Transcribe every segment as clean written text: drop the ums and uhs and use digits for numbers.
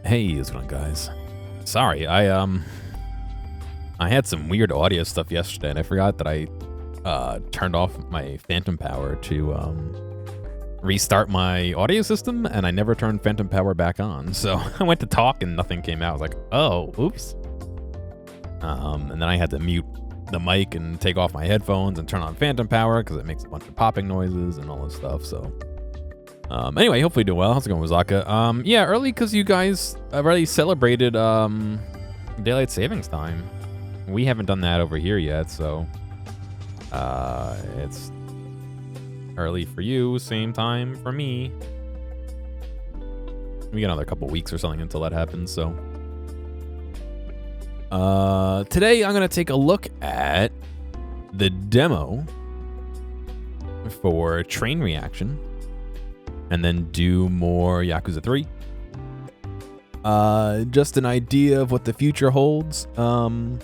Hey, what's going on, guys? Sorry, I had some weird audio stuff yesterday, and I forgot that I turned off my phantom power to restart my audio system, and I never turned phantom power back on. So I went to talk, and nothing came out. I was like, oh, oops. And then I had to mute the mic and take off my headphones and turn on phantom power because it makes a bunch of popping noises and all this stuff. So anyway, hopefully you're doing well. How's it going, Wazaka? Yeah, early because you guys already celebrated daylight savings time. We haven't done that over here yet, so it's early for you, same time for me. We got another couple weeks or something until that happens, so. Today I'm gonna take a look at the demo for Train Reaction, and then do more Yakuza 3. Just an idea of what the future holds. One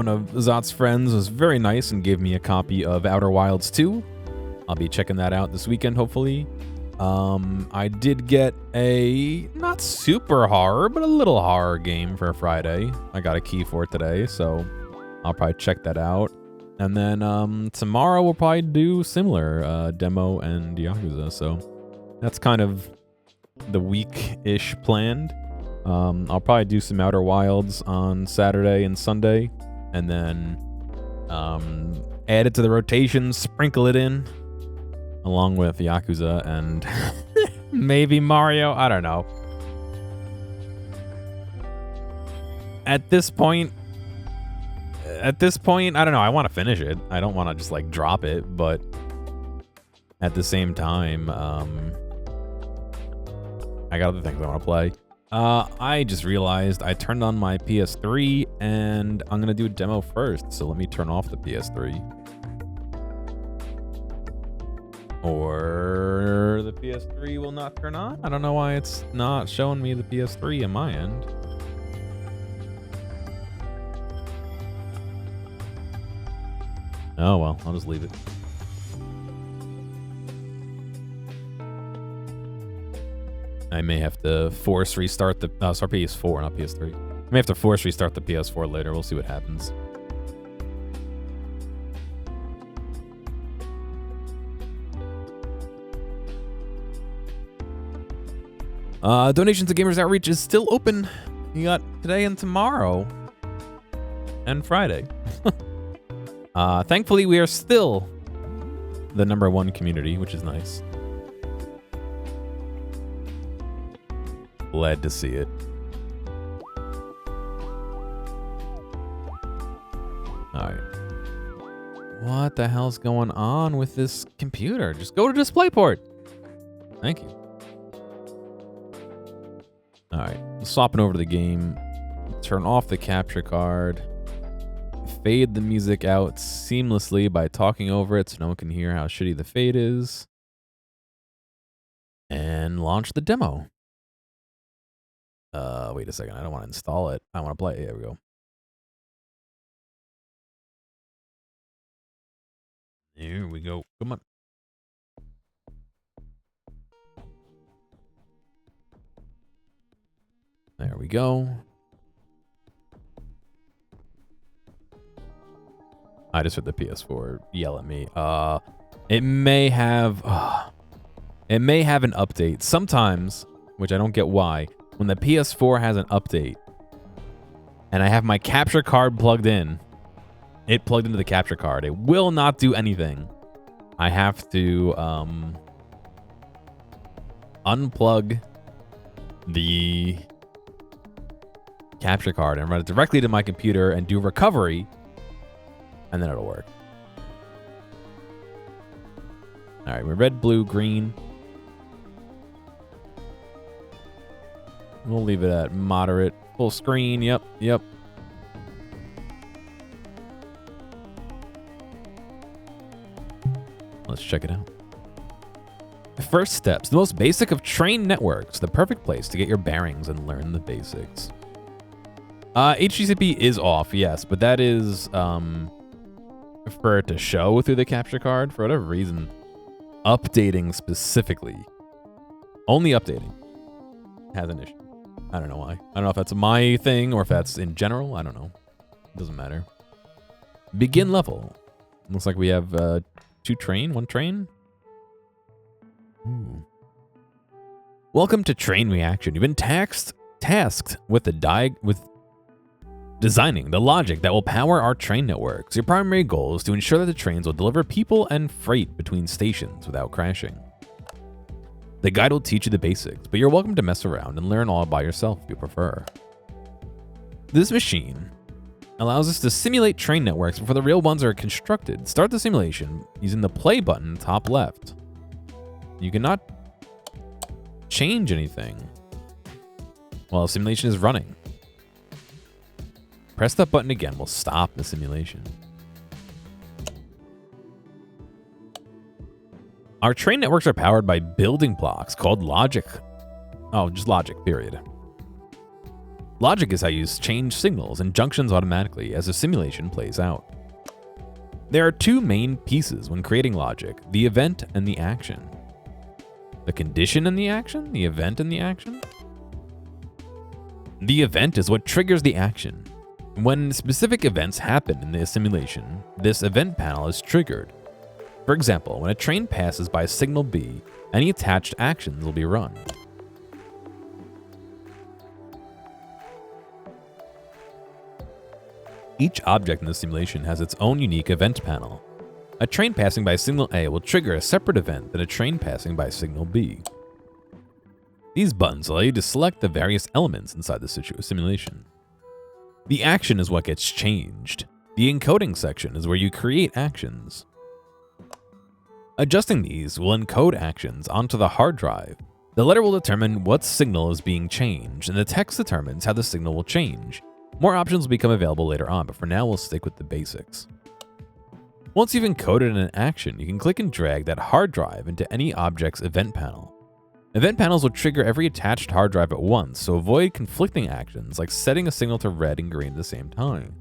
of Zot's friends was very nice and gave me a copy of Outer Wilds 2. I'll be checking that out this weekend, hopefully. I did get a not super horror, but a little horror game for Friday. I got a key for it today, so I'll probably check that out. And then tomorrow we'll probably do similar demo and Yakuza. So that's kind of the week-ish planned. I'll probably do some Outer Wilds on Saturday and Sunday, and then add it to the rotation, sprinkle it in, along with Yakuza and maybe Mario. I don't know. At this point, I don't know. I want to finish it. I don't want to just like drop it, but at the same time, I got other things I want to play. I just realized I turned on my PS3 and I'm going to do a demo first. So let me turn off the PS3. Or the PS3 will not turn on? I don't know why it's not showing me the PS3 on my end. Oh, well, I'll just leave it. I may have to force restart the... Oh, sorry, PS4, not PS3. I may have to force restart the PS4 later. We'll see what happens. Donations to Gamers Outreach is still open. You got today and tomorrow. And Friday. Thankfully, we are still the #1 community, which is nice. Glad to see it. Alright. What the hell's going on with this computer? Just go to DisplayPort. Thank you. Alright. Swapping over to the game. Turn off the capture card. Fade the music out seamlessly by talking over it so no one can hear how shitty the fade is. And launch the demo. Wait a second. I don't want to install it. I want to play it. There we go. Here we go. Come on. There we go. I just heard the PS4 yell at me. It may have an update sometimes, which I don't get why. When the PS4 has an update and I have my capture card plugged in, it plugged into the capture card. It will not do anything. I have to unplug the capture card and run it directly to my computer and do recovery, and then it'll work. All right, we're red, blue, green. We'll leave it at moderate. Full screen, yep. Let's check it out. First steps, the most basic of train networks, the perfect place to get your bearings and learn the basics. HTTP is off, yes, but that is for it to show through the capture card for whatever reason. Updating specifically. Only updating. has an issue. I don't know why. I don't know if that's my thing or if that's in general. I don't know. Doesn't matter. Begin level. Looks like we have one train. Ooh. Welcome to Train Reaction. You've been tasked with designing the logic that will power our train networks. Your primary goal is to ensure that the trains will deliver people and freight between stations without crashing. The guide will teach you the basics, but you're welcome to mess around and learn all by yourself if you prefer. This machine allows us to simulate train networks before the real ones are constructed. Start the simulation using the play button top left. You cannot change anything while the simulation is running. Press that button again will stop the simulation. Our train networks are powered by building blocks called logic. Oh, just logic, period. Logic is how you change signals and junctions automatically as the simulation plays out. There are two main pieces when creating logic, the event and the action. The condition and the action? The event and the action? The event is what triggers the action. When specific events happen in the simulation, this event panel is triggered. For example, when a train passes by signal B, any attached actions will be run. Each object in the simulation has its own unique event panel. A train passing by signal A will trigger a separate event than a train passing by signal B. These buttons allow you to select the various elements inside the simulation. The action is what gets changed. The encoding section is where you create actions. Adjusting these will encode actions onto the hard drive. The letter will determine what signal is being changed, and the text determines how the signal will change. More options will become available later on, but for now we'll stick with the basics. Once you've encoded an action, you can click and drag that hard drive into any object's event panel. Event panels will trigger every attached hard drive at once, so avoid conflicting actions like setting a signal to red and green at the same time.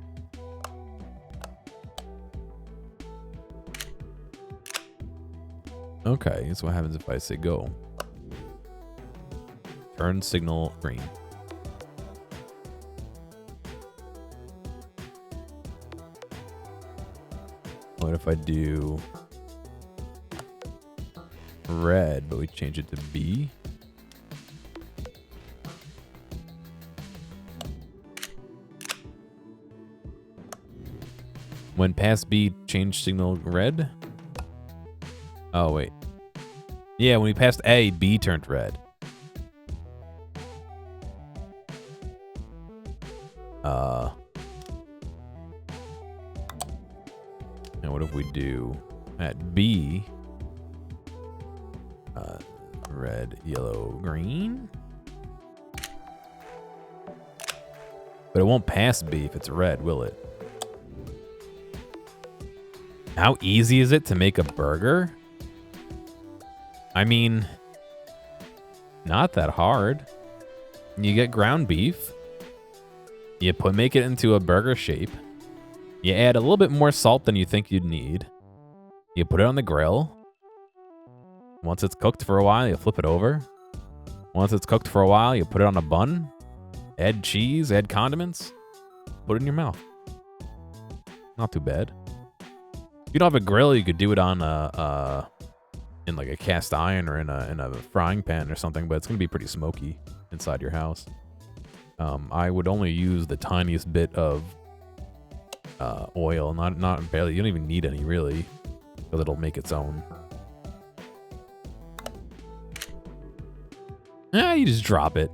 Okay, so what happens if I say go? Turn signal green. What if I do red, but we change it to B? When past B, change signal red? Oh, wait. Yeah, when we passed A, B turned red. And what if we do at B, red, yellow, green? But it won't pass B if it's red, will it? How easy is it to make a burger? I mean, not that hard. You get ground beef. You make it into a burger shape. You add a little bit more salt than you think you'd need. You put it on the grill. Once it's cooked for a while, you flip it over. Once it's cooked for a while, you put it on a bun. Add cheese, add condiments. Put it in your mouth. Not too bad. If you don't have a grill, you could do it on in like a cast iron or in a frying pan or something, but it's gonna be pretty smoky inside your house. I would only use the tiniest bit of oil, not barely. You don't even need any really, because it'll make its own. You just drop it.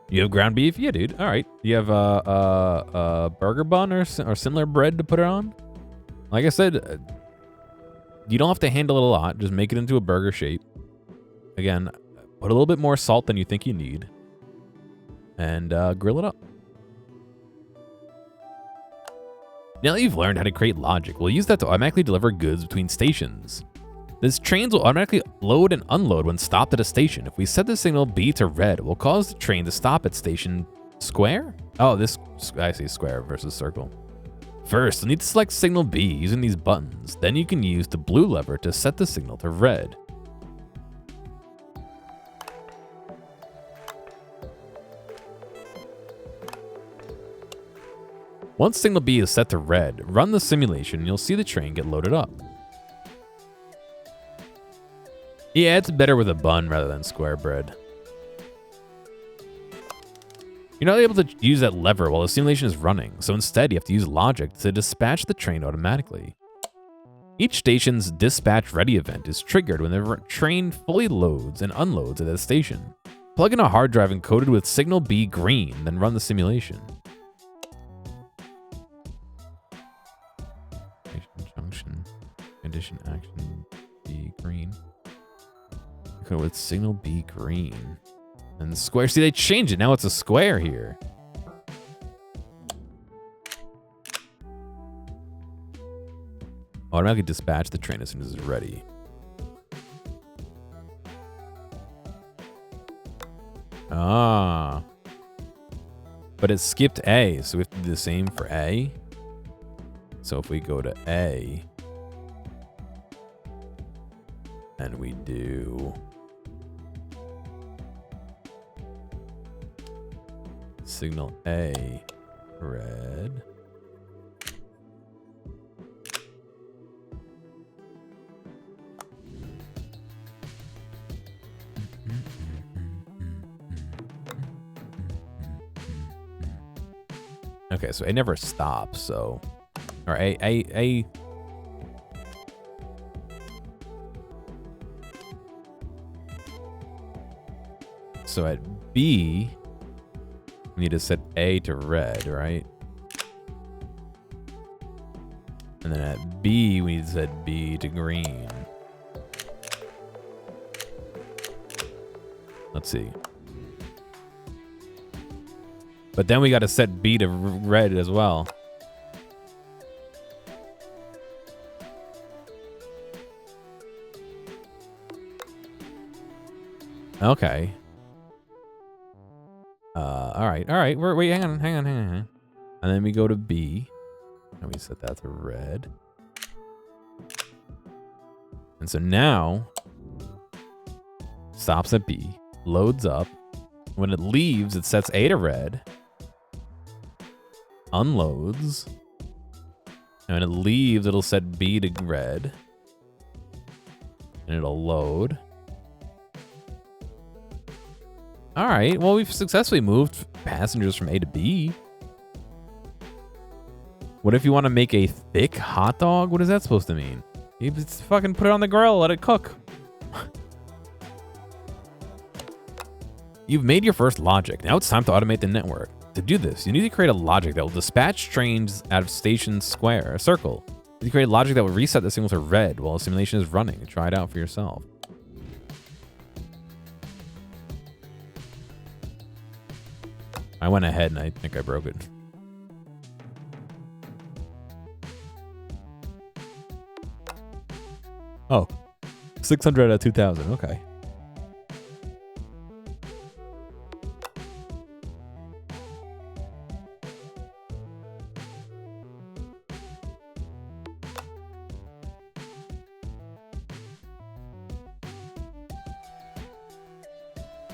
You have ground beef? Yeah, dude. All right. You have a burger bun or similar bread to put it on? Like I said, you don't have to handle it a lot. Just make it into a burger shape. Again, put a little bit more salt than you think you need. And grill it up. Now that you've learned how to create logic, we'll use that to automatically deliver goods between stations. These trains will automatically load and unload when stopped at a station. If we set the signal B to red, it will cause the train to stop at station square? Oh, this, I see square versus circle. First, you'll need to select signal B using these buttons. Then you can use the blue lever to set the signal to red. Once signal B is set to red, run the simulation and you'll see the train get loaded up. Yeah, it's better with a bun rather than square bread. You're not able to use that lever while the simulation is running, so instead you have to use logic to dispatch the train automatically. Each station's dispatch ready event is triggered when the train fully loads and unloads at that station. Plug in a hard drive encoded with signal B green, then run the simulation. Junction, condition action B green. Encoded with signal B green. And the square, see, they changed it. Now it's a square here. Automatically dispatch the train as soon as it's ready. Ah. But it skipped A, so we have to do the same for A. So if we go to A, and we do signal A, red. Okay, so it never stops, so, or A. So at B, we need to set A to red, right? And then at B, we need to set B to green. Let's see. But then we got to set B to red as well. Okay. All right. Wait, hang on. And then we go to B, and we set that to red. And so now, stops at B, loads up. When it leaves, it sets A to red, unloads, and when it leaves, it'll set B to red, and it'll load. All right, well, we've successfully moved passengers from A to B. What if you want to make a thick hot dog? What is that supposed to mean? You just fucking put it on the grill, let it cook. You've made your first logic. Now it's time to automate the network. To do this, you need to create a logic that will dispatch trains out of station square, a circle. You need to create a logic that will reset the signal to red while the simulation is running. Try it out for yourself. I went ahead and I think I broke it. Oh, 600 out of 2000. Okay.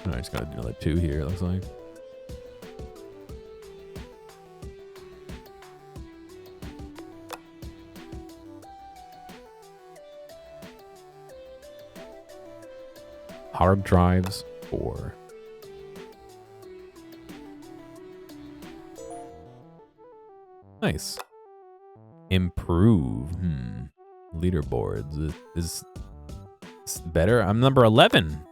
I just gotta do another 2 here, it looks like. Hard drives 4. Nice. Improve. Leaderboards is better. I'm number 11.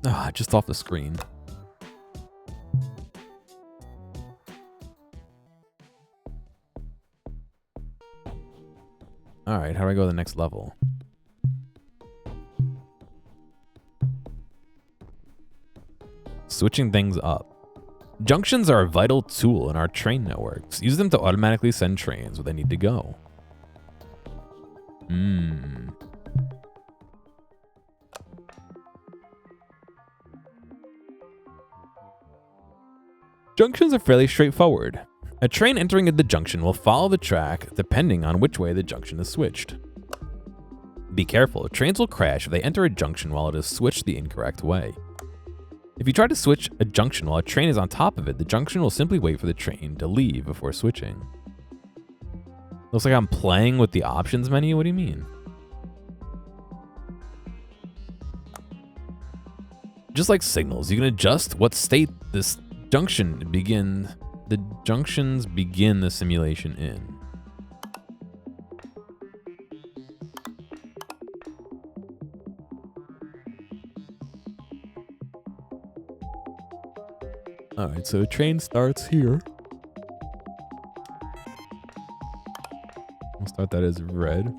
Ah, just off the screen. All right, how do I go to the next level? Switching things up. Junctions are a vital tool in our train networks. Use them to automatically send trains where they need to go. Junctions are fairly straightforward. A train entering the junction will follow the track depending on which way the junction is switched. Be careful, trains will crash if they enter a junction while it is switched the incorrect way. If you try to switch a junction while a train is on top of it, the junction will simply wait for the train to leave before switching. Looks like I'm playing with the options menu? What do you mean? Just like signals, you can adjust what state this junctions begin the simulation in. Alright, so train starts here. We'll start that as red.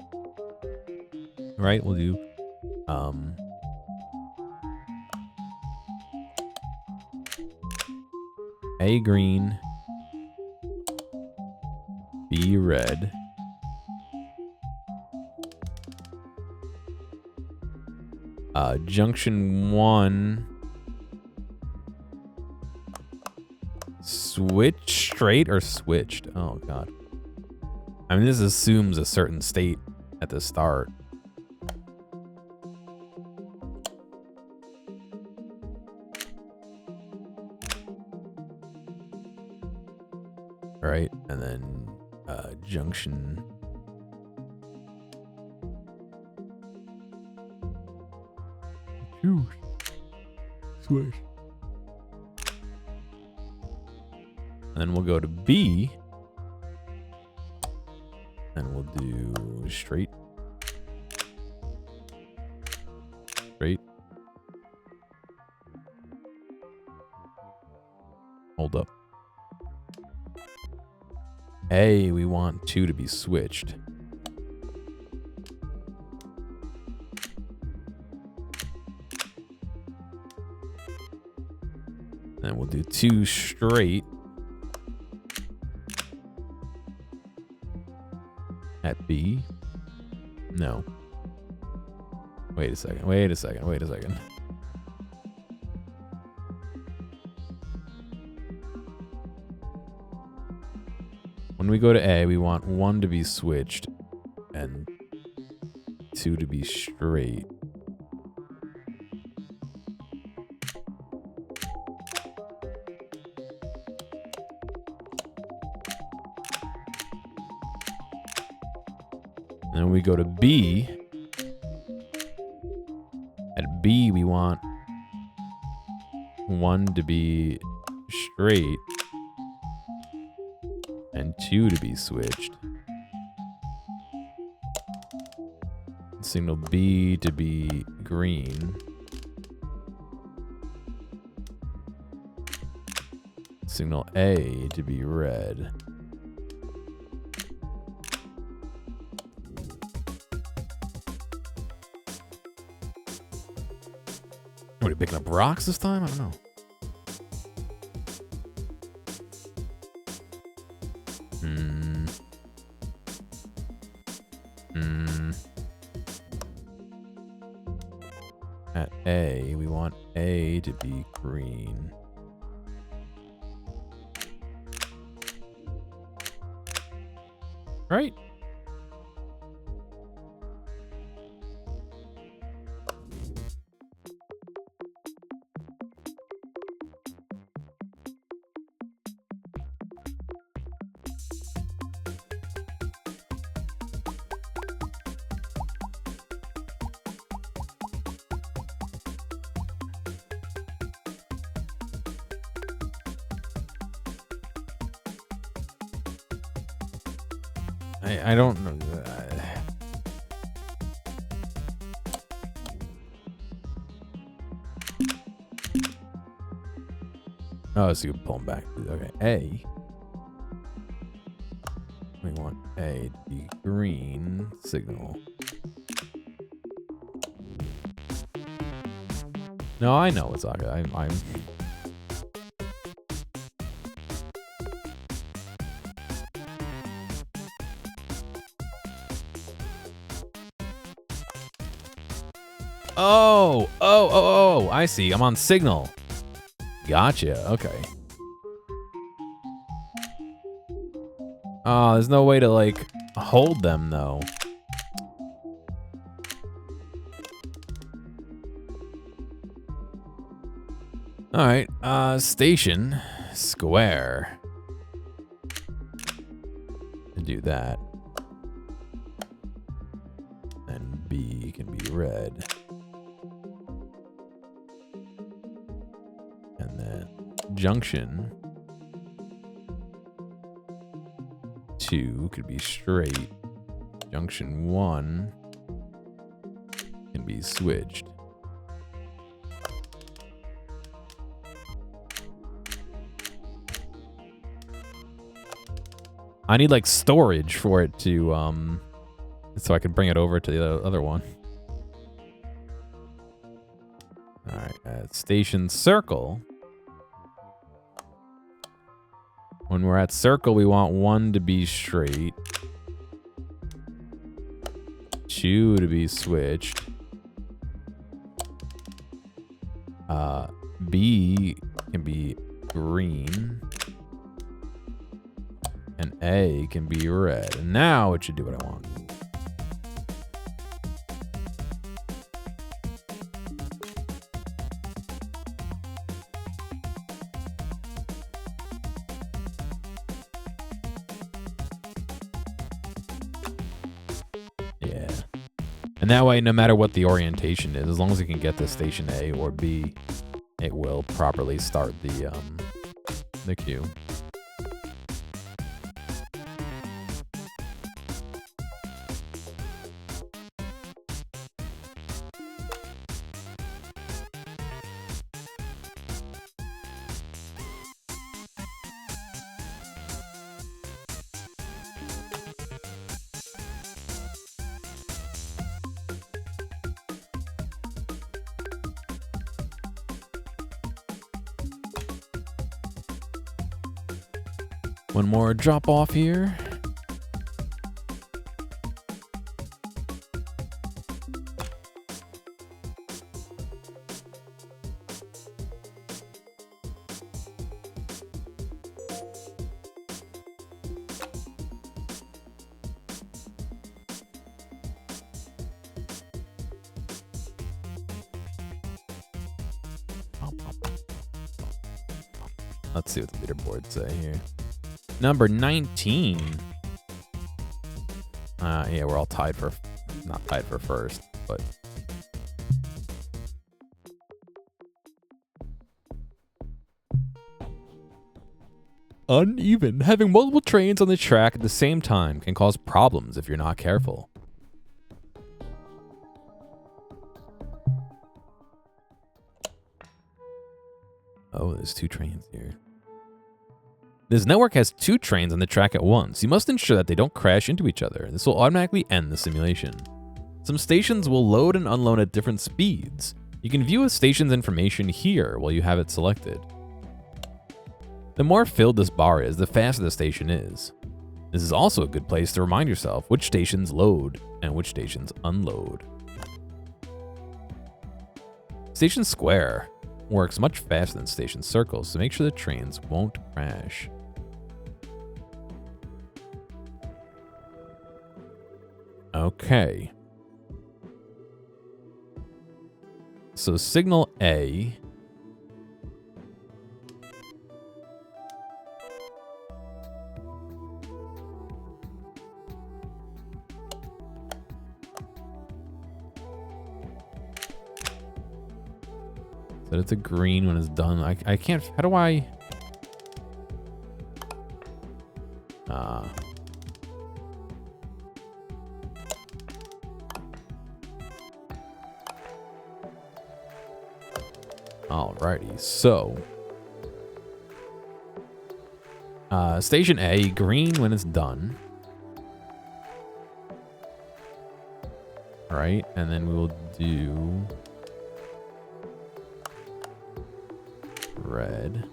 Right, we'll do A green, B red, junction 1 switch straight or switched? Oh god. I mean, this assumes a certain state at the start. Right, and then junction switch. And then we'll go to B. And we'll do straight. Straight. Hold up. A, we want 2 to be switched. Then we'll do 2 straight. At B? No. Wait a second. When we go to A, we want 1 to be switched and 2 to be straight. Then we go to B. At B, we want 1 to be straight and 2 to be switched. Signal B to be green. Signal A to be red. What, are you picking up rocks this time? I don't know. At A, we want A to be green. Right? I don't know. Oh, so you can pull them back. Okay, A. We want A to be green signal. No, I know what's okay. I'm Oh, I see. I'm on signal. Gotcha. Okay. Oh, there's no way to, like, hold them, though. Alright, station. Square. Do that. And B can be red. And then junction 2 could be straight. Junction 1 can be switched. I need like storage for it to so I can bring it over to the other one. All right, station circle. When we're at circle, we want 1 to be straight, 2 to be switched. B can be green. And A can be red. And now it should do what I want. Yeah. And that way, no matter what the orientation is, as long as it can get to station A or B, it will properly start the queue. One more drop off here. Let's see what the leaderboards say here. Number 19. Yeah, we're all tied for, not tied for first, but. Uneven. Having multiple trains on the track at the same time can cause problems if you're not careful. Oh, there's 2 trains here. This network has 2 trains on the track at once. You must ensure that they don't crash into each other. This will automatically end the simulation. Some stations will load and unload at different speeds. You can view a station's information here while you have it selected. The more filled this bar is, the faster the station is. This is also a good place to remind yourself which stations load and which stations unload. Station Square works much faster than station circle, so make sure the trains won't crash. Okay. So signal A. So it's a green when it's done. I can't, how do I? Alrighty, so. Station A, green when it's done. Alright, and then we will do red.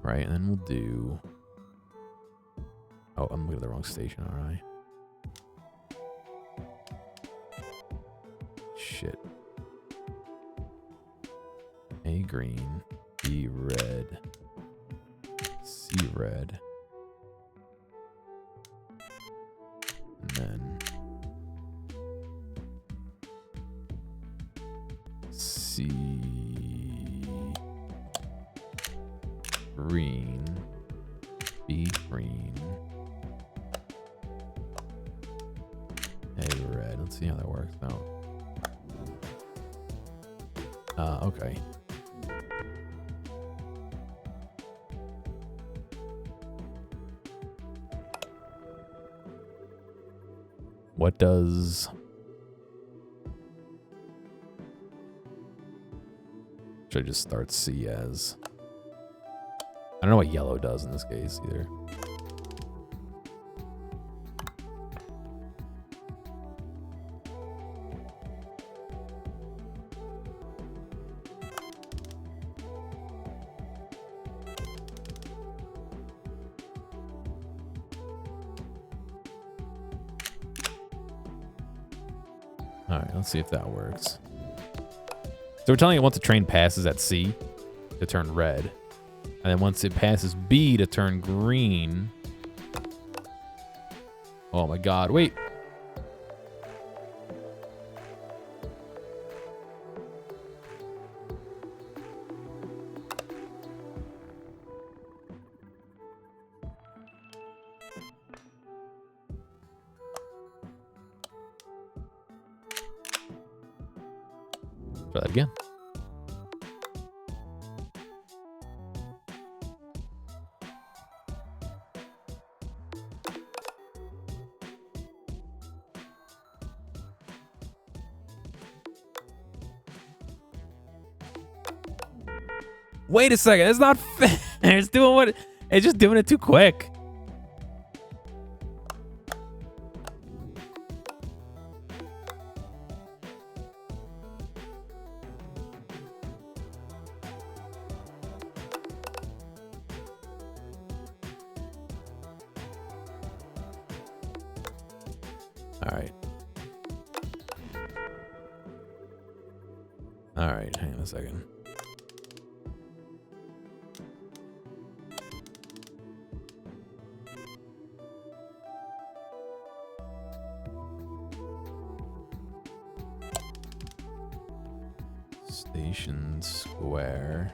Right, and then we'll do... Oh, I'm looking at the wrong station, alright. shit. A green, B red, C red, and then C green, B green, A red. Let's see how that works out. Okay. What does... Should I just start C as... I don't know what yellow does in this case either. All right, let's see if that works. So we're telling it once the train passes at C to turn red. And then once it passes B to turn green. Oh my god, wait. Try that again. Wait a second, it's not fair. It's doing what? It's just doing it too quick. All right, hang on a second. Station Square.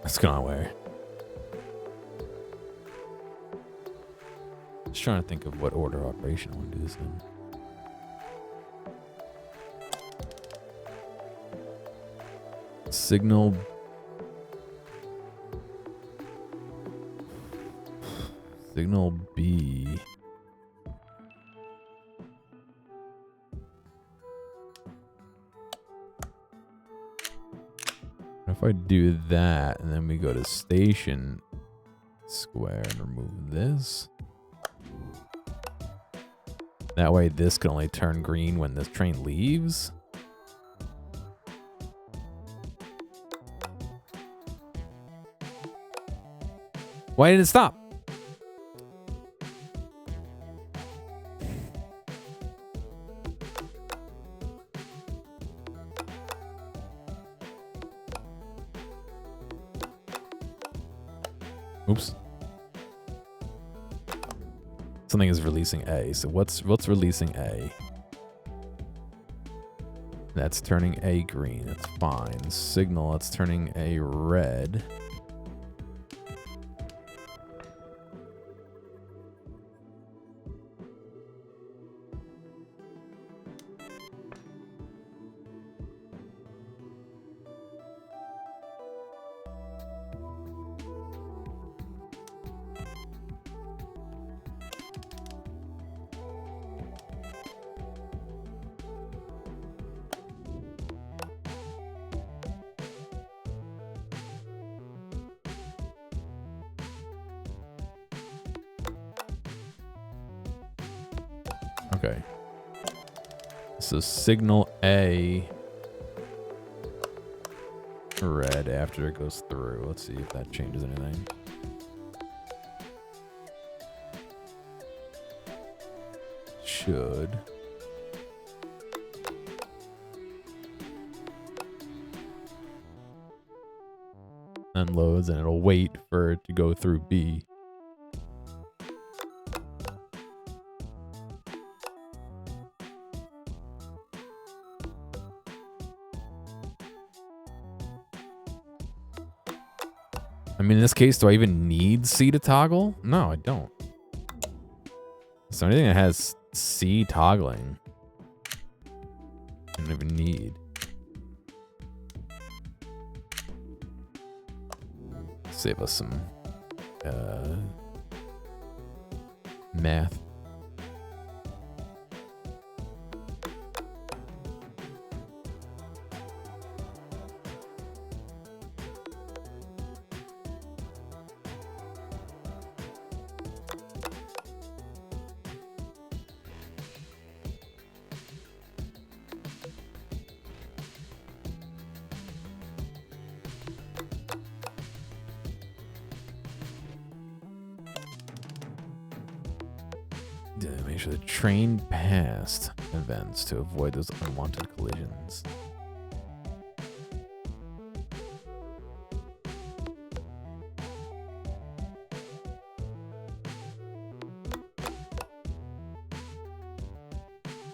What's going on where? Just trying to think of what order of operation I want to do this in. Signal B. If I do that and then we go to Station Square and remove this. That way this can only turn green when this train leaves. Why did it stop? Oops. Something is releasing A. So what's releasing A? That's turning A green. That's fine. Signal, that's turning A red. Okay. So signal A red after it goes through. Let's see if that changes anything. Should. Then loads and it'll wait for it to go through B. I mean, in this case, do I even need C to toggle? No, I don't. So anything that has C toggling, I don't even need. Save us some math. Make sure the train passed events to avoid those unwanted collisions.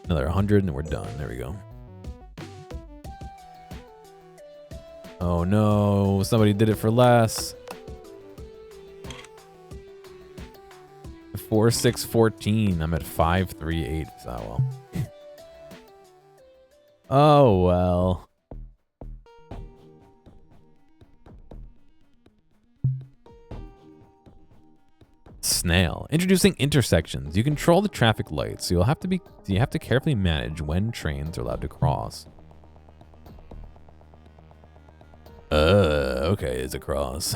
Another 100 and we're done. There we go. Oh no, somebody did it for less. 4614. I'm at 538. Oh well. Oh well. Snail. Introducing intersections. You control the traffic lights, so you have to carefully manage when trains are allowed to cross. Okay, it's a cross.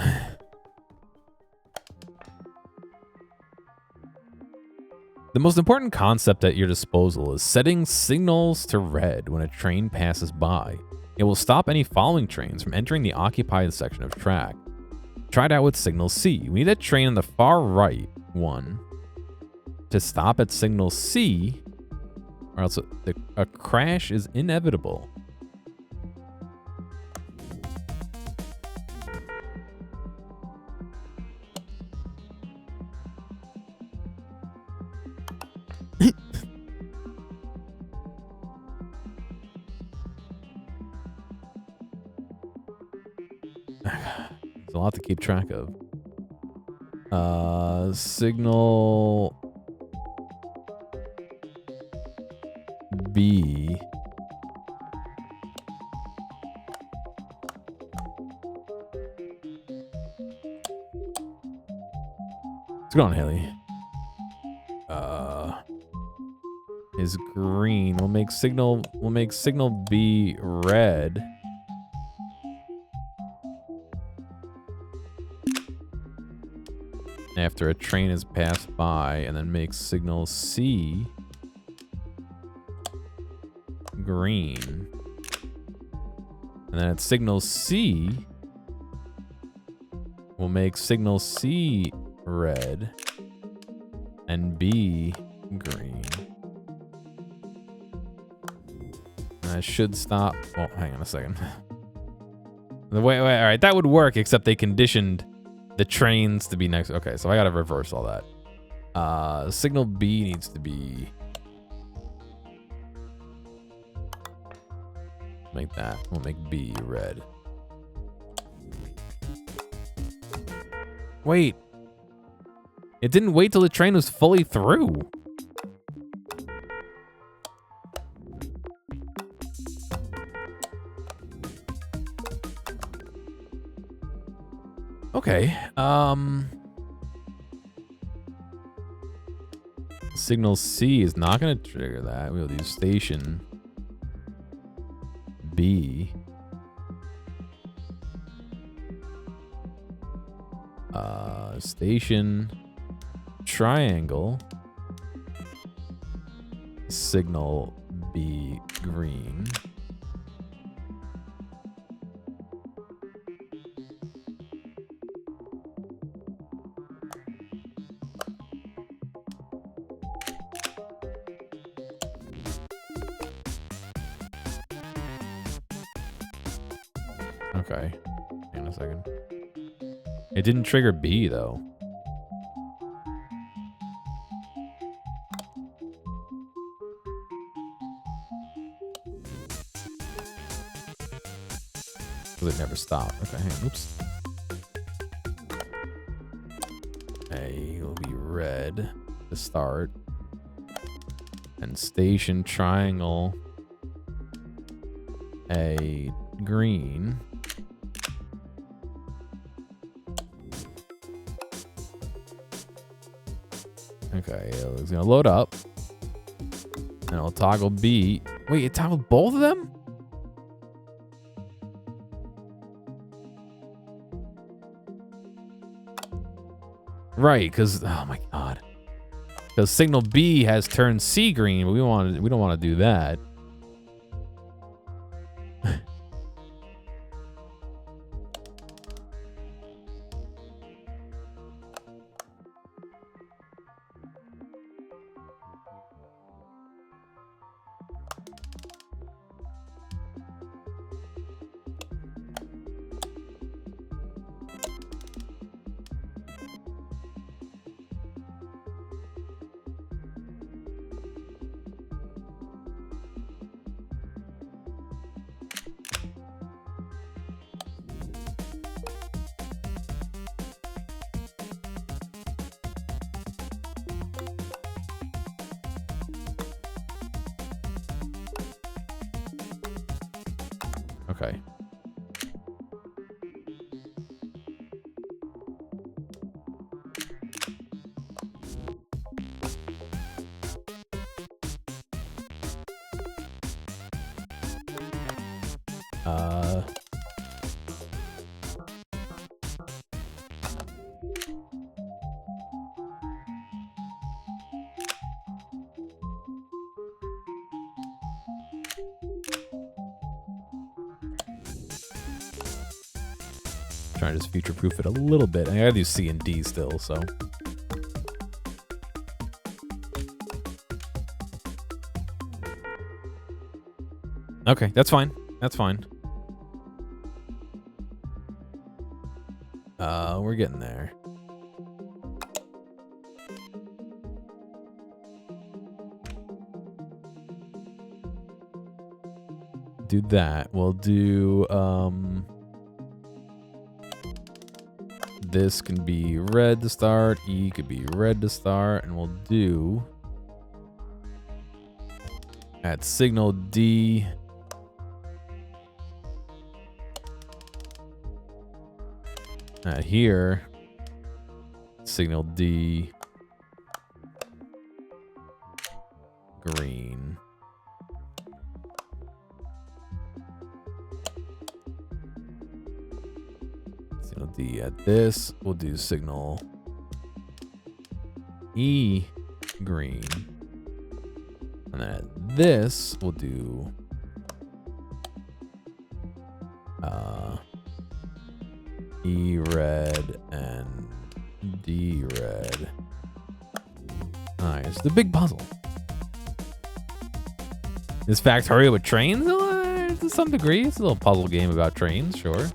The most important concept at your disposal is setting signals to red when a train passes by. It will stop any following trains from entering the occupied section of track. Try it out with signal C. We need a train on the far right one to stop at signal C, or else a crash is inevitable. There's a lot to keep track of. Signal B. What's going on, Haley? Is green. We'll make signal B red. After a train has passed by, and then make signal C green. And then at signal C, we'll make signal C red and B green. And that should stop. Oh, hang on a second. Wait, all right, that would work, except they conditioned the trains to be next. Okay, so I gotta reverse all that. Signal B needs to be make that. We'll make B red. Wait. It didn't wait till the train was fully through. Okay. Signal C is not going to trigger that. We'll do station B. Station triangle. Signal be green. Okay. Hang on a second. It didn't trigger B, though. Because it never stopped. Okay, hang on. Oops. A will be red to start. And station triangle. A green. Okay, it's gonna load up. And it'll toggle B. Wait, it toggled both of them? Right, because oh my god. Because signal B has turned C green, but we don't want to do that. Okay. Trying to just future-proof it a little bit. I gotta do C and D still, so. Okay, that's fine. That's fine. We're getting there. Do that. We'll do, this can be red to start. E could be red to start. And we'll do at signal D. At here, signal D, green. Signal D at this, we'll do signal E, green. And then at this, we'll do E red and D red. Nice. The big puzzle. Is Factorio with trains? To some degree. It's a little puzzle game about trains, sure.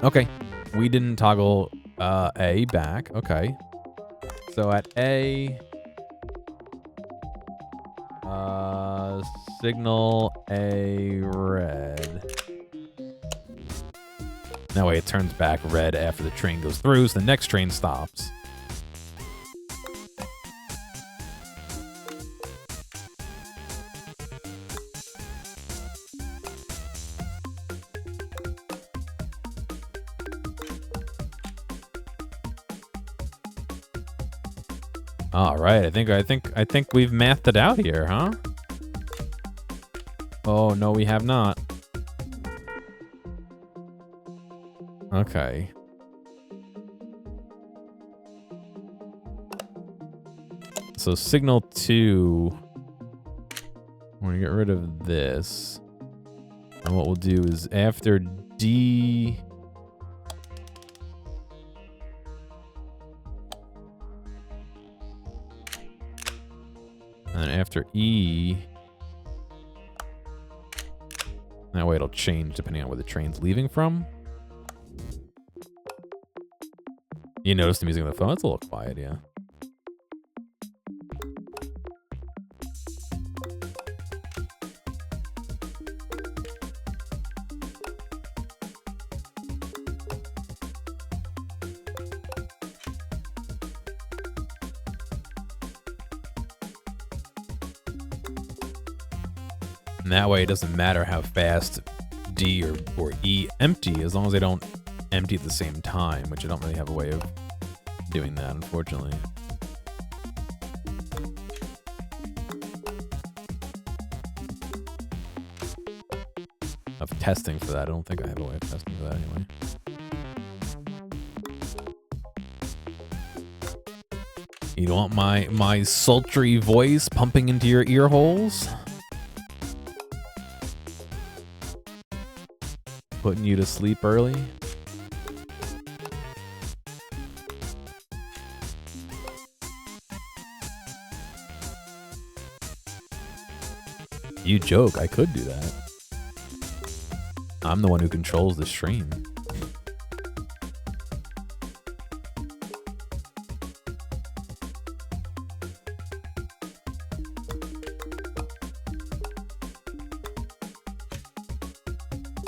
Okay. We didn't toggle A back. Okay. So at A, signal A red. That way it turns back red after the train goes through, so the next train stops. All right, I think we've mathed it out here, huh? Oh, no, we have not. Okay. so signal 2, we're gonna get rid of this. And what we'll do is after D, and then after E, that way it'll change depending on where the train's leaving from. You notice the music on the phone? It's a little quiet, yeah. And that way it doesn't matter how fast D or E empty, as long as they don't empty at the same time, which I don't really have a way of doing that, unfortunately. Of testing for that. I don't think I have a way of testing for that anyway. You don't want my sultry voice pumping into your ear holes? Putting you to sleep early? You joke, I could do that. I'm the one who controls the stream.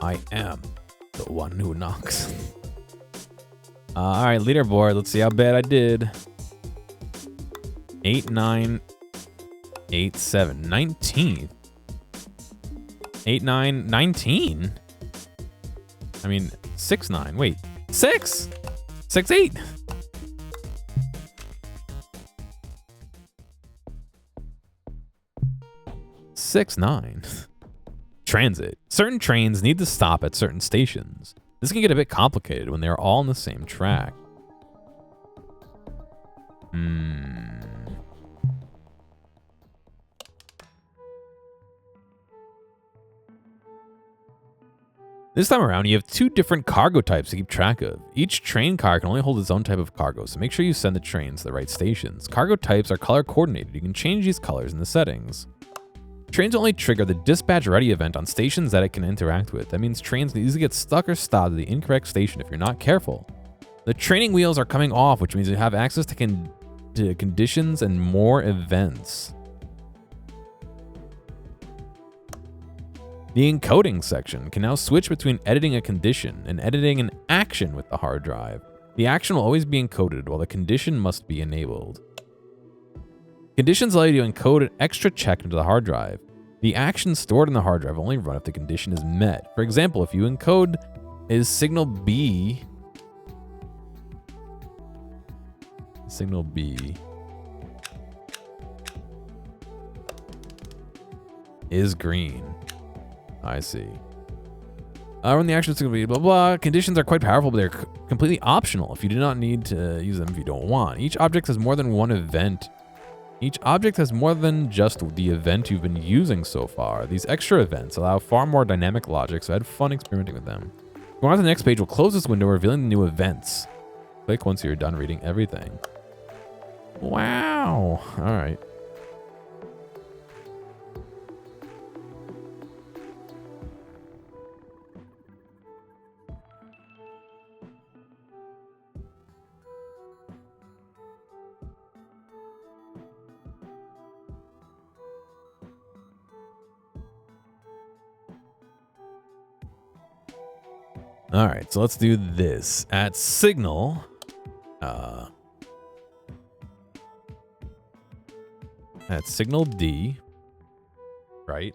I am the one who knocks. All right, leaderboard. Let's see how bad I did. 8, 9, 8, 7, 19th. 8, 9, 19. I mean, 6, 9. Wait, 6, 6, 8. Six, 9. Transit. Certain trains need to stop at certain stations. This can get a bit complicated when they are all on the same track. This time around, you have 2 different cargo types to keep track of. Each train car can only hold its own type of cargo, so make sure you send the trains to the right stations. Cargo types are color coordinated. You can change these colors in the settings. Trains only trigger the dispatch ready event on stations that it can interact with. That means trains can easily get stuck or stopped at the incorrect station if you're not careful. The training wheels are coming off, which means you have access to conditions and more events. The encoding section can now switch between editing a condition and editing an action with the hard drive. The action will always be encoded while the condition must be enabled. Conditions allow you to encode an extra check into the hard drive. The action stored in the hard drive will only run if the condition is met. For example, if you encode is signal B is green. I see. When the action is going to be blah blah. Conditions are quite powerful, but they're completely optional if you do not need to use them if you don't want. Each object has more than one event. Each object has more than just the event you've been using so far. These extra events allow far more dynamic logic, so I had fun experimenting with them. Going on to the next page, we'll close this window, revealing the new events. Click once you're done reading everything. Wow. All right. All right, so let's do this. At signal, at signal D, right?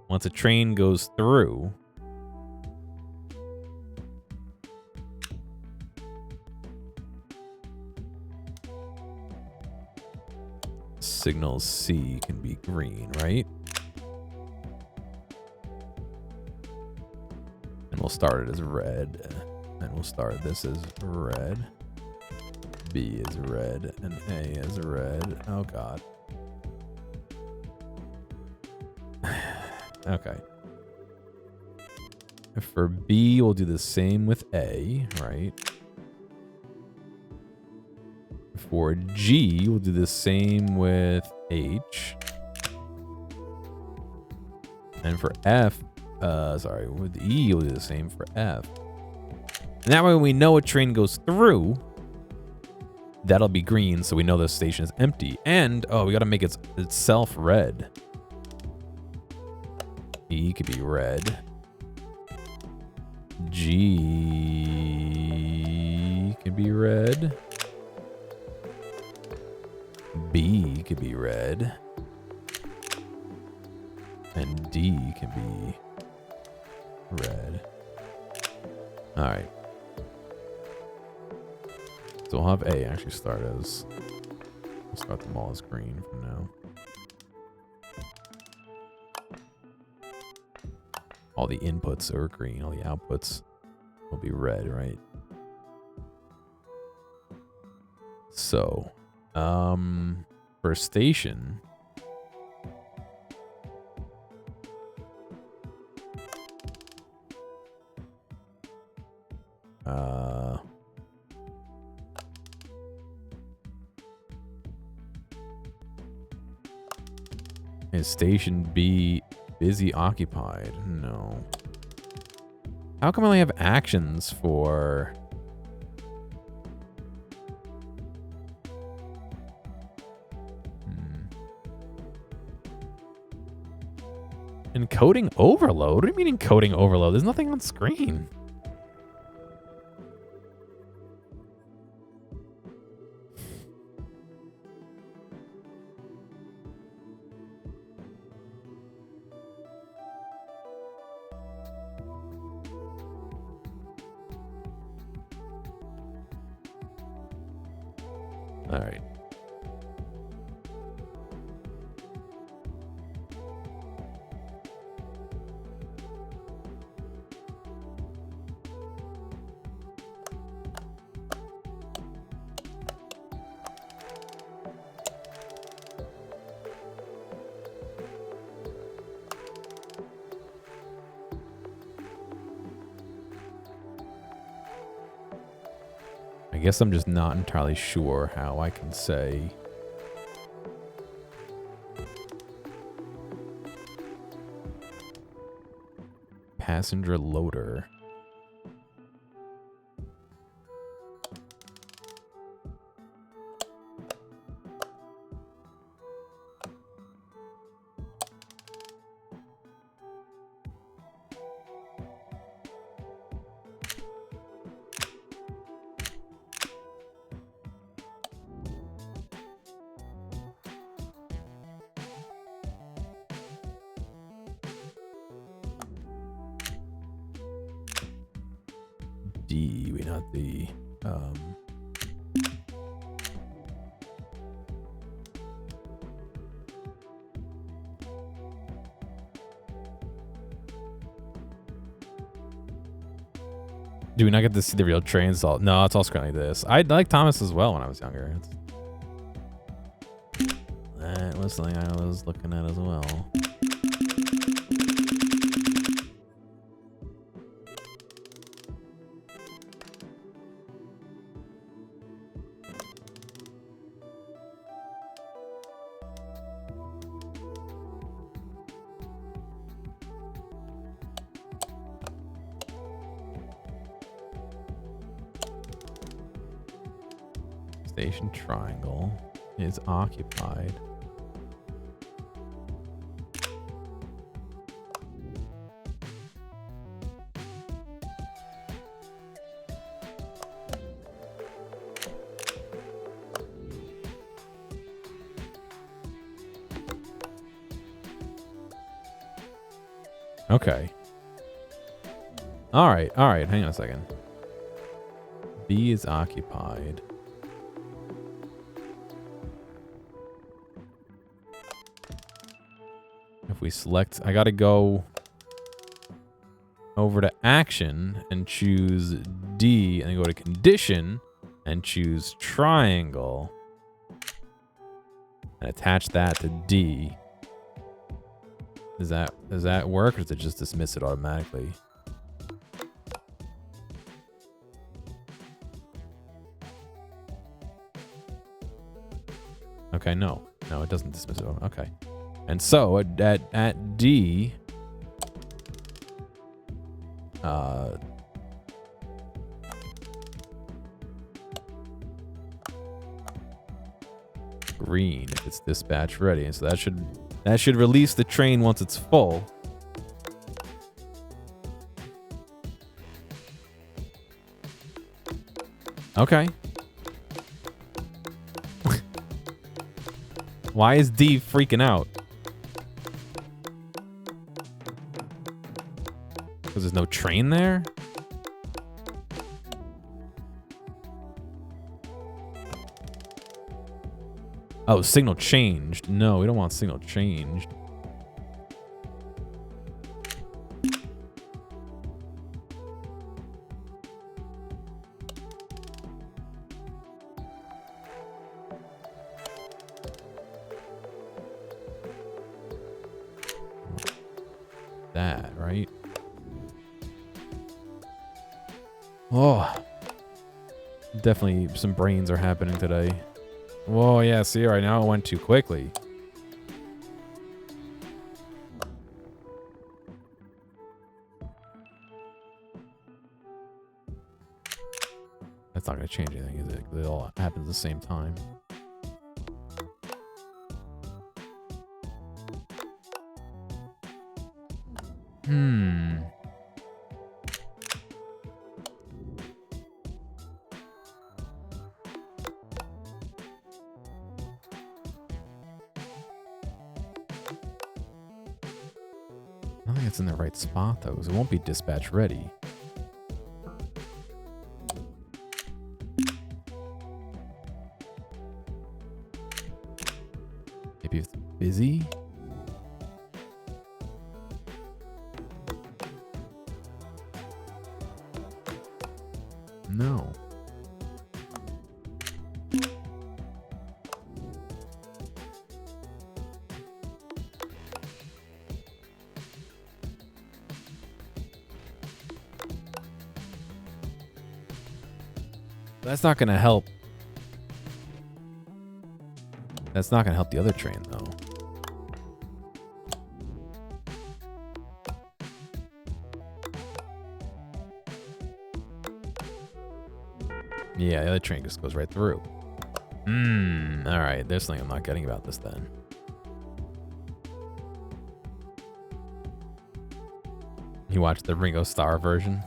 Once a train goes through, signal C can be green, right? And we'll start it as red, and we'll start this as red. B is red and A is red. Oh, God. Okay. For B, we'll do the same with A, right? For G, we'll do the same with H. And for F, with E, we'll do the same for F. And that way, when we know a train goes through, that'll be green, so we know the station is empty. And, oh, we got to make itself red. E could be red. G could be red. B could be red. And D can be red. All right. So we'll have A actually start as... We'll start them all as green for now. All the inputs are green. All the outputs will be red, right? So, for station... Is station B busy occupied? No. How come I only have actions for... Encoding overload? What do you mean encoding overload? There's nothing on screen. All right. I guess I'm just not entirely sure how I can say passenger loader. D, we not the do we not get to see the real trains? No, it's all screen like this. I liked Thomas as well when I was younger. That was something I was looking at as well. Station triangle is occupied. Okay. All right. Hang on a second. B is occupied. If we select, I gotta go over to action and choose D and then go to condition and choose triangle and attach that to D. Does that work, or does it just dismiss it automatically? Okay, no, it doesn't dismiss it. Okay, and so at D, green if it's dispatch ready, and so that should release the train once it's full. Okay. Why is D freaking out? Because there's no train there? Oh, signal changed. No, we don't want signal changed. That, right? Oh. Definitely some brains are happening today. Whoa, yeah, see right now it went too quickly. That's not going to change anything, is it? It all happens at the same time. I don't think it's in the right spot, though, because it won't be dispatch ready. Maybe it's busy? No. That's not gonna help. That's not gonna help the other train, though. Yeah, the other train just goes right through. Alright, there's something I'm not getting about this then. You watched the Ringo Starr version?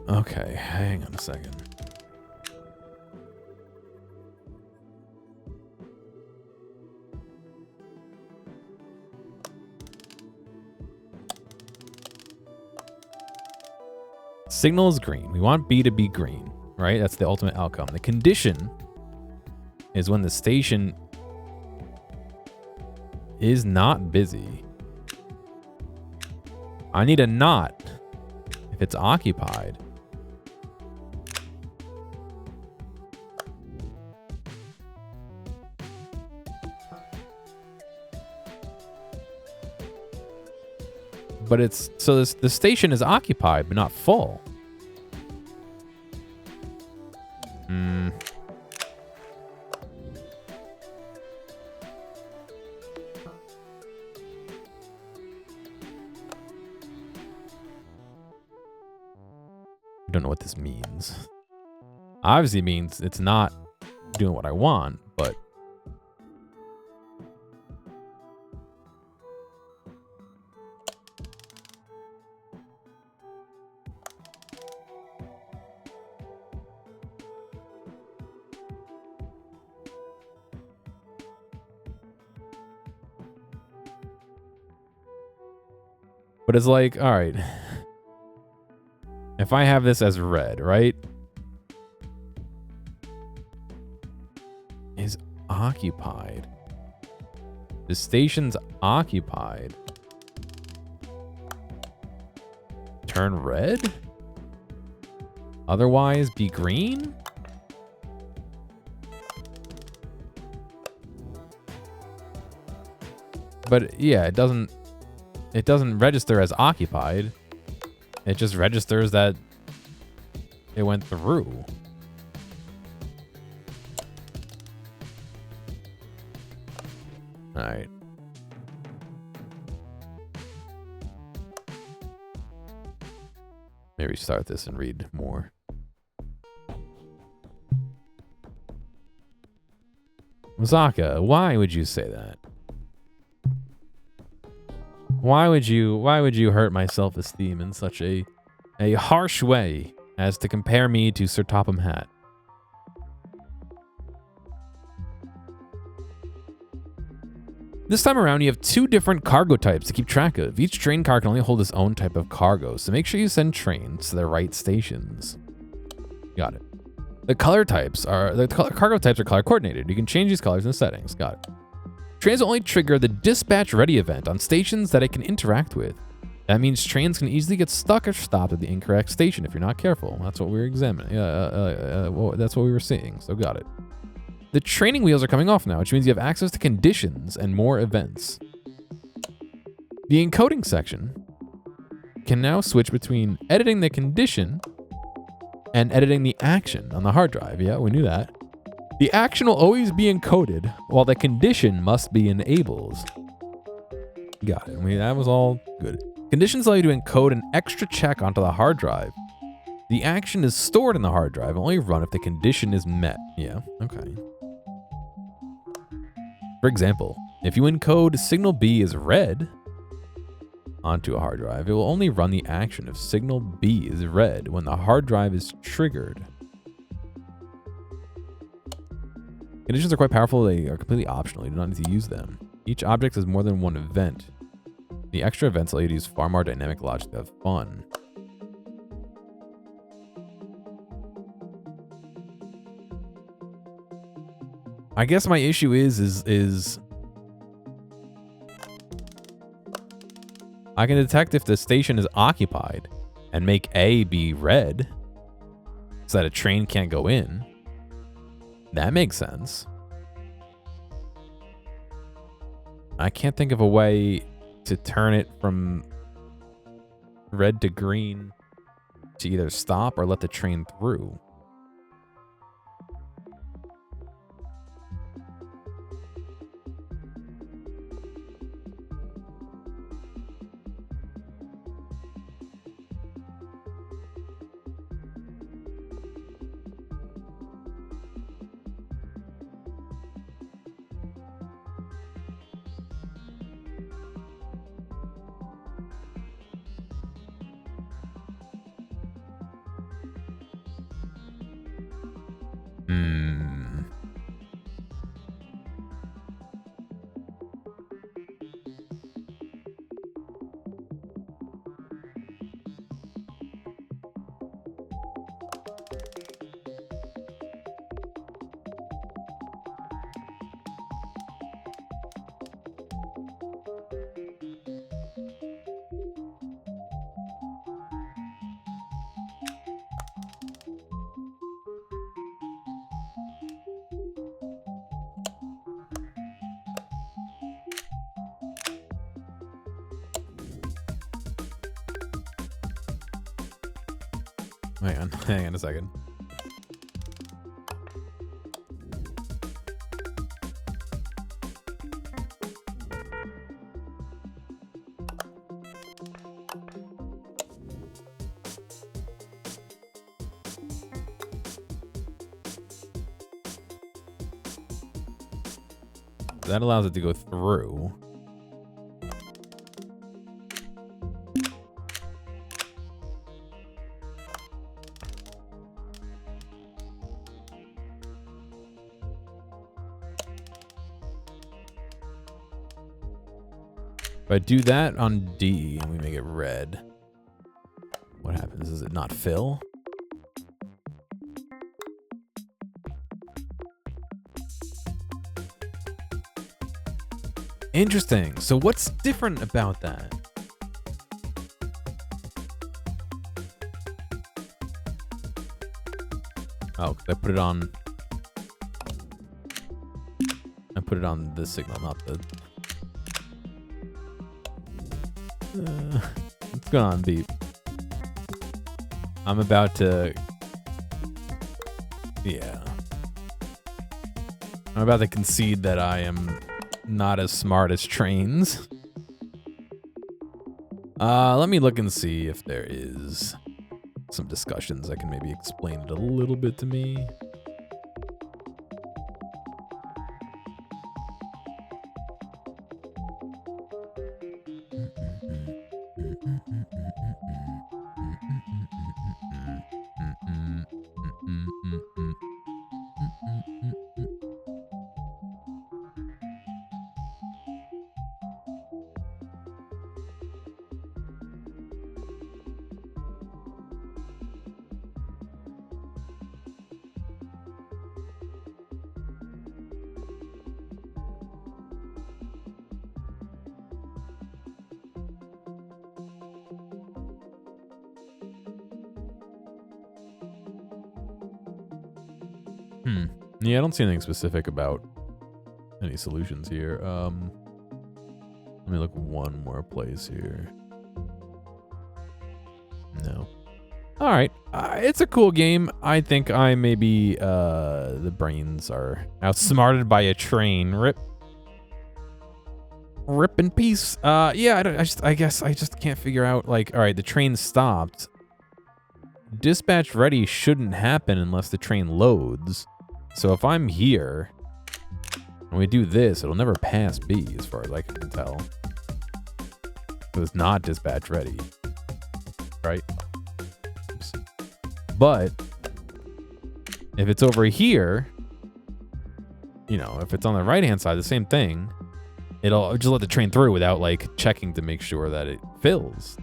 Okay, hang on a second. Signal is green. We want B to be green, right? That's the ultimate outcome. The condition is when the station is not busy. I need a not if it's occupied. But it's so the station is occupied but not full. Hmm. I don't know what this means. Obviously means it's not doing what I want, but it's like, all right. If I have this as red, right? Is occupied. The station's occupied. Turn red? Otherwise be green? But yeah, it doesn't register as occupied. It just registers that it went through. All right. Maybe start this and read more. Zaka, why would you say that? Why would you hurt my self-esteem in such a harsh way as to compare me to Sir Topham Hatt? This time around, you have 2 different cargo types to keep track of. Each train car can only hold its own type of cargo, so make sure you send trains to the right stations. Got it. The cargo types are color coordinated. You can change these colors in the settings. Got it. Trains will only trigger the dispatch ready event on stations that it can interact with. That means trains can easily get stuck or stopped at the incorrect station if you're not careful. That's what we were examining. Well, that's what we were seeing, so got it. The training wheels are coming off now, which means you have access to conditions and more events. The encoding section can now switch between editing the condition and editing the action on the hard drive. Yeah, we knew that. The action will always be encoded, while the condition must be enabled. Got it. I mean, that was all good. Conditions allow you to encode an extra check onto the hard drive. The action is stored in the hard drive and only run if the condition is met. Yeah, okay. For example, if you encode signal B as red onto a hard drive, it will only run the action if signal B is red when the hard drive is triggered. Conditions are quite powerful. They are completely optional. You do not need to use them. Each object has more than one event. The extra events allow you to use far more dynamic logic to have fun. I guess my issue is I can detect if the station is occupied and make A be red so that a train can't go in. That makes sense. I can't think of a way to turn it from red to green to either stop or let the train through. Hang on a second. That allows it to go through. If I do that on D and we make it red, what happens? Does it not fill? Interesting. So what's different about that? Oh, I put it on. I put it on this signal, not the. What's going on, Beep? I'm about to. Yeah. I'm about to concede that I am not as smart as trains. Let me look and see if there is some discussions that can maybe explain it a little bit to me. Yeah, I don't see anything specific about any solutions here. Let me look one more place here. No. All right. It's a cool game. I think I maybe the brains are outsmarted by a train. Rip in peace. Yeah, I guess I just can't figure out, like, all right, the train stopped. Dispatch ready shouldn't happen unless the train loads. So if I'm here and we do this, it'll never pass B as far as I can tell. It was not dispatch ready, right? Oops. But if it's over here, you know, if it's on the right-hand side, the same thing, it'll just let the train through without, like, checking to make sure that it fills.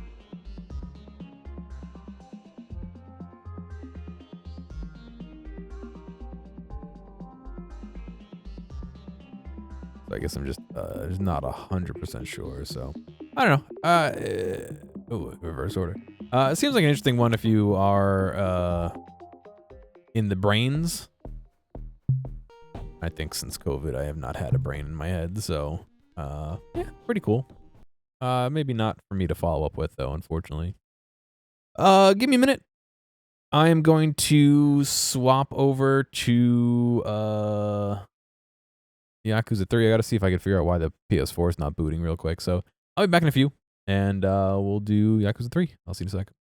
I guess I'm just not 100% sure. So I don't know. Oh, reverse order. It seems like an interesting one if you are in the brains. I think since COVID, I have not had a brain in my head. So yeah, pretty cool. Maybe not for me to follow up with though, unfortunately. Give me a minute. I am going to swap over to Yakuza 3. I gotta see if I can figure out why the PS4 is not booting real quick. So I'll be back in a few, and we'll do Yakuza 3. I'll see you in a sec.